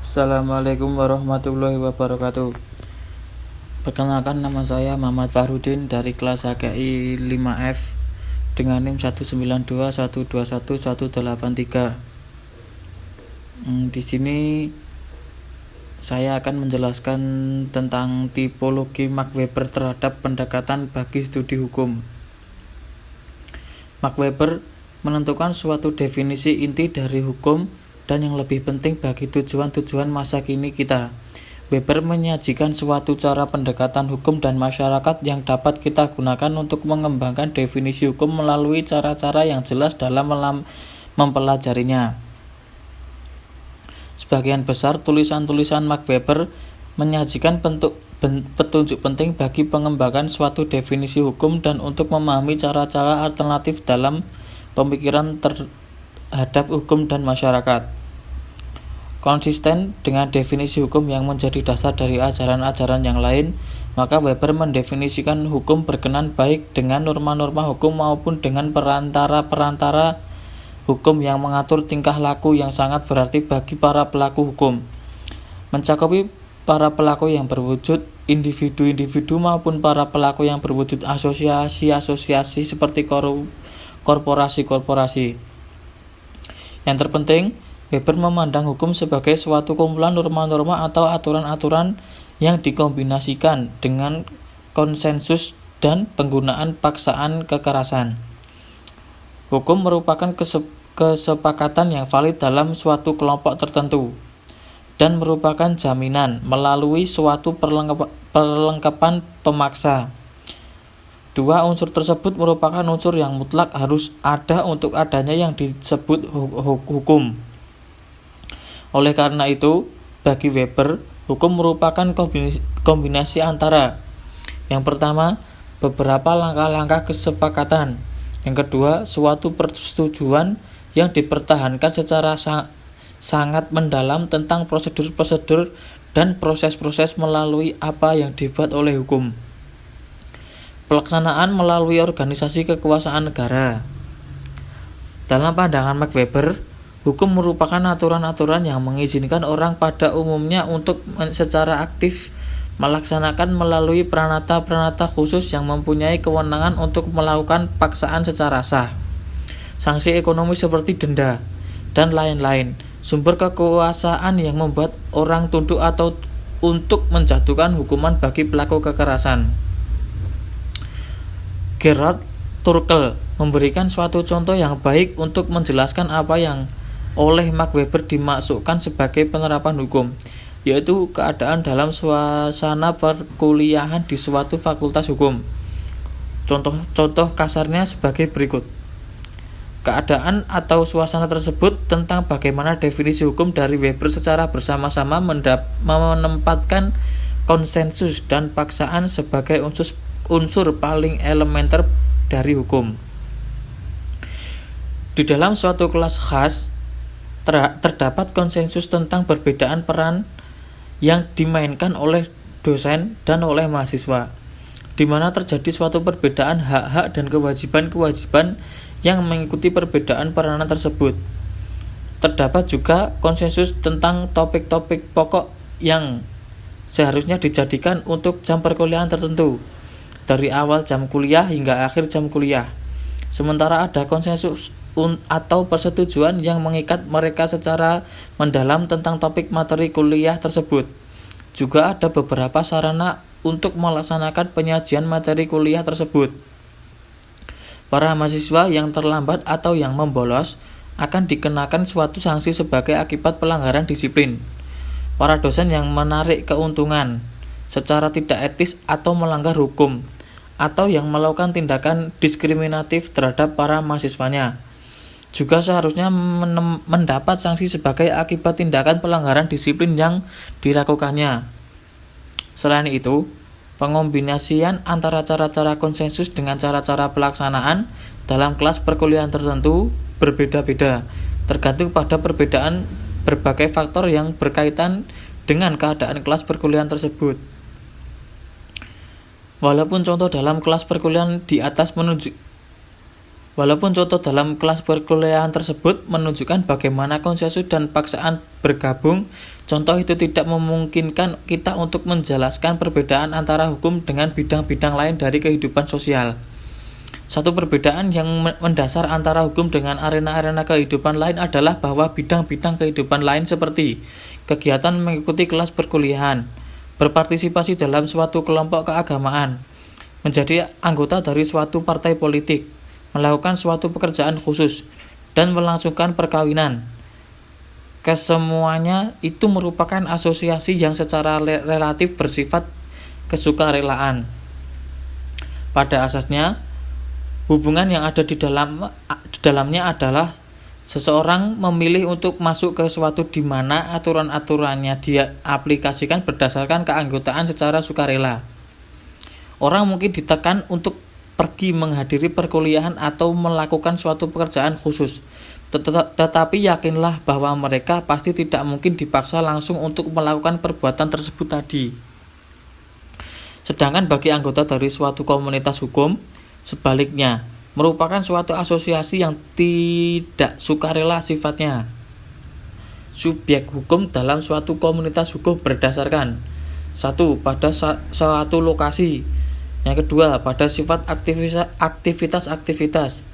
Assalamualaikum warahmatullahi wabarakatuh. Perkenalkan, nama saya Muhammad Fahrudin dari kelas HKI 5F dengan NIM 192121183. Di sini saya akan menjelaskan tentang tipologi Max Weber terhadap pendekatan bagi studi hukum. Max Weber menentukan suatu definisi inti dari hukum dan yang lebih penting bagi tujuan-tujuan masa kini kita. Weber menyajikan suatu cara pendekatan hukum dan masyarakat yang dapat kita gunakan untuk mengembangkan definisi hukum melalui cara-cara yang jelas dalam mempelajarinya. Sebagian besar tulisan-tulisan Max Weber menyajikan petunjuk penting bagi pengembangan suatu definisi hukum dan untuk memahami cara-cara alternatif dalam pemikiran terhadap hukum dan masyarakat. Konsisten dengan definisi hukum yang menjadi dasar dari ajaran-ajaran yang lain, maka Weber mendefinisikan hukum berkenan baik dengan norma-norma hukum maupun dengan perantara-perantara hukum yang mengatur tingkah laku yang sangat berarti bagi para pelaku hukum. Mencakupi para pelaku yang berwujud individu-individu maupun para pelaku yang berwujud asosiasi-asosiasi seperti korporasi-korporasi. Yang terpenting, Weber memandang hukum sebagai suatu kumpulan norma-norma atau aturan-aturan yang dikombinasikan dengan konsensus dan penggunaan paksaan kekerasan. Hukum merupakan kesepakatan yang valid dalam suatu kelompok tertentu dan merupakan jaminan melalui suatu perlengkapan pemaksa. Dua unsur tersebut merupakan unsur yang mutlak harus ada untuk adanya yang disebut hukum. Oleh karena itu, bagi Weber, hukum merupakan kombinasi antara yang pertama, beberapa langkah-langkah kesepakatan. Yang kedua, suatu persetujuan yang dipertahankan secara sangat mendalam tentang prosedur-prosedur dan proses-proses melalui apa yang dibuat oleh hukum. Pelaksanaan melalui organisasi kekuasaan negara. Dalam pandangan Max Weber, hukum merupakan aturan-aturan yang mengizinkan orang pada umumnya untuk secara aktif melaksanakan melalui peranata-peranata khusus yang mempunyai kewenangan untuk melakukan paksaan secara sah. Sanksi ekonomi seperti denda dan lain-lain, sumber kekuasaan yang membuat orang tunduk atau untuk menjatuhkan hukuman bagi pelaku kekerasan. Gerhard Turkel memberikan suatu contoh yang baik untuk menjelaskan apa yang oleh Max Weber dimaksudkan sebagai penerapan hukum, yaitu keadaan dalam suasana perkuliahan di suatu fakultas hukum. Contoh kasarnya sebagai berikut. Keadaan atau suasana tersebut tentang bagaimana definisi hukum dari Weber secara bersama-sama menempatkan konsensus dan paksaan sebagai unsur paling elementer dari hukum. Di dalam suatu kelas khas, terdapat konsensus tentang perbedaan peran yang dimainkan oleh dosen dan oleh mahasiswa, di mana terjadi suatu perbedaan hak-hak dan kewajiban-kewajiban yang mengikuti perbedaan peranan tersebut. Terdapat juga konsensus tentang topik-topik pokok yang seharusnya dijadikan untuk jam perkuliahan tertentu, dari awal jam kuliah hingga akhir jam kuliah. Sementara ada konsensus atau persetujuan yang mengikat mereka secara mendalam tentang topik materi kuliah tersebut. Juga ada beberapa sarana untuk melaksanakan penyajian materi kuliah tersebut. Para mahasiswa yang terlambat atau yang membolos akan dikenakan suatu sanksi sebagai akibat pelanggaran disiplin. Para dosen yang menarik keuntungan secara tidak etis atau melanggar hukum, atau yang melakukan tindakan diskriminatif terhadap para mahasiswanya, juga seharusnya mendapat sanksi sebagai akibat tindakan pelanggaran disiplin yang dilakukannya. Selain itu, pengombinasian antara cara-cara konsensus dengan cara-cara pelaksanaan dalam kelas perkuliahan tertentu berbeda-beda, tergantung pada perbedaan berbagai faktor yang berkaitan dengan keadaan kelas perkuliahan tersebut. Walaupun contoh dalam kelas perkuliahan di atas Walaupun contoh dalam kelas perkuliahan tersebut menunjukkan bagaimana konsensus dan paksaan bergabung, contoh itu tidak memungkinkan kita untuk menjelaskan perbedaan antara hukum dengan bidang-bidang lain dari kehidupan sosial. Satu perbedaan yang mendasar antara hukum dengan arena-arena kehidupan lain adalah bahwa bidang-bidang kehidupan lain seperti kegiatan mengikuti kelas perkuliahan, berpartisipasi dalam suatu kelompok keagamaan, menjadi anggota dari suatu partai politik, melakukan suatu pekerjaan khusus, dan melangsungkan perkawinan. Kesemuanya itu merupakan asosiasi yang secara relatif bersifat kesukarelaan. Pada asasnya, hubungan yang ada di dalamnya adalah seseorang memilih untuk masuk ke suatu di mana aturan-aturannya dia aplikasikan berdasarkan keanggotaan secara sukarela. Orang mungkin ditekan untuk pergi menghadiri perkuliahan atau melakukan suatu pekerjaan khusus. Tetapi yakinlah bahwa mereka pasti tidak mungkin dipaksa langsung untuk melakukan perbuatan tersebut tadi. Sedangkan bagi anggota dari suatu komunitas hukum, sebaliknya, merupakan suatu asosiasi yang tidak sukarela sifatnya. Subjek hukum dalam suatu komunitas hukum berdasarkan: 1. Pada suatu lokasi. Yang kedua, pada sifat aktivitas-aktivitas,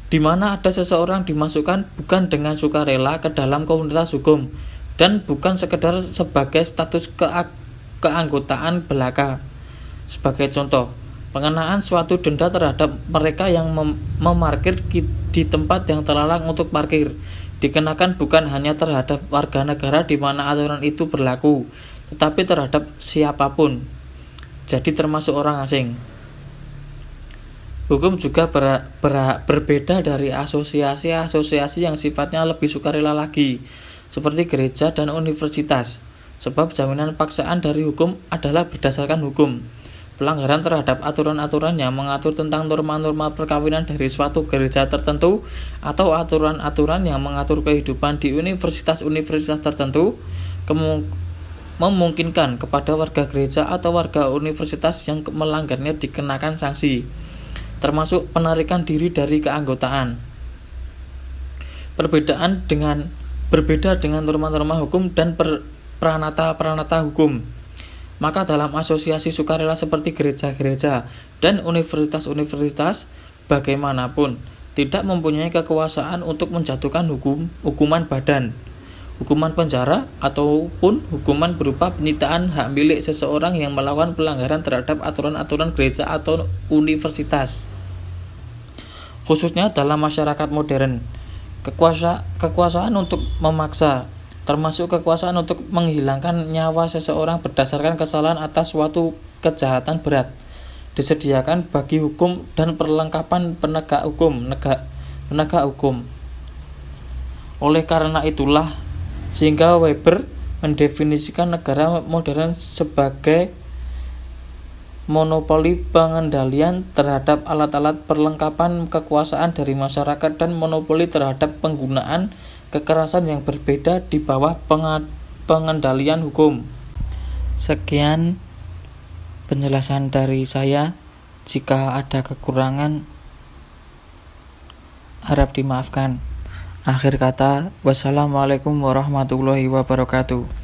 di mana ada seseorang dimasukkan bukan dengan sukarela ke dalam komunitas hukum dan bukan sekedar sebagai status keanggotaan belaka. Sebagai contoh, pengenaan suatu denda terhadap mereka yang memarkir di tempat yang terlarang untuk parkir dikenakan bukan hanya terhadap warga negara di mana aturan itu berlaku, tetapi terhadap siapapun. Jadi termasuk orang asing. Hukum juga berbeda dari asosiasi-asosiasi yang sifatnya lebih sukarela lagi, seperti gereja dan universitas, sebab jaminan paksaan dari hukum adalah berdasarkan hukum. Pelanggaran terhadap aturan-aturan yang mengatur tentang norma-norma perkawinan dari suatu gereja tertentu atau aturan-aturan yang mengatur kehidupan di universitas-universitas tertentu memungkinkan kepada warga gereja atau warga universitas yang melanggarnya dikenakan sanksi, termasuk penarikan diri dari keanggotaan. Berbeda dengan norma-norma hukum dan peranata hukum. Maka dalam asosiasi sukarela seperti gereja-gereja dan universitas-universitas, bagaimanapun tidak mempunyai kekuasaan untuk menjatuhkan hukuman badan, hukuman penjara, ataupun hukuman berupa penyitaan hak milik seseorang yang melakukan pelanggaran terhadap aturan-aturan gereja atau universitas. Khususnya dalam masyarakat modern, kekuasaan untuk memaksa, termasuk kekuasaan untuk menghilangkan nyawa seseorang berdasarkan kesalahan atas suatu kejahatan berat, disediakan bagi hukum dan perlengkapan penegak hukum. Oleh karena itulah, sehingga Weber mendefinisikan negara modern sebagai monopoli pengendalian terhadap alat-alat perlengkapan kekuasaan dari masyarakat dan monopoli terhadap penggunaan kekerasan yang berbeda di bawah pengendalian hukum. Sekian penjelasan dari saya. Jika ada kekurangan, harap dimaafkan. Akhir kata, wassalamualaikum warahmatullahi wabarakatuh.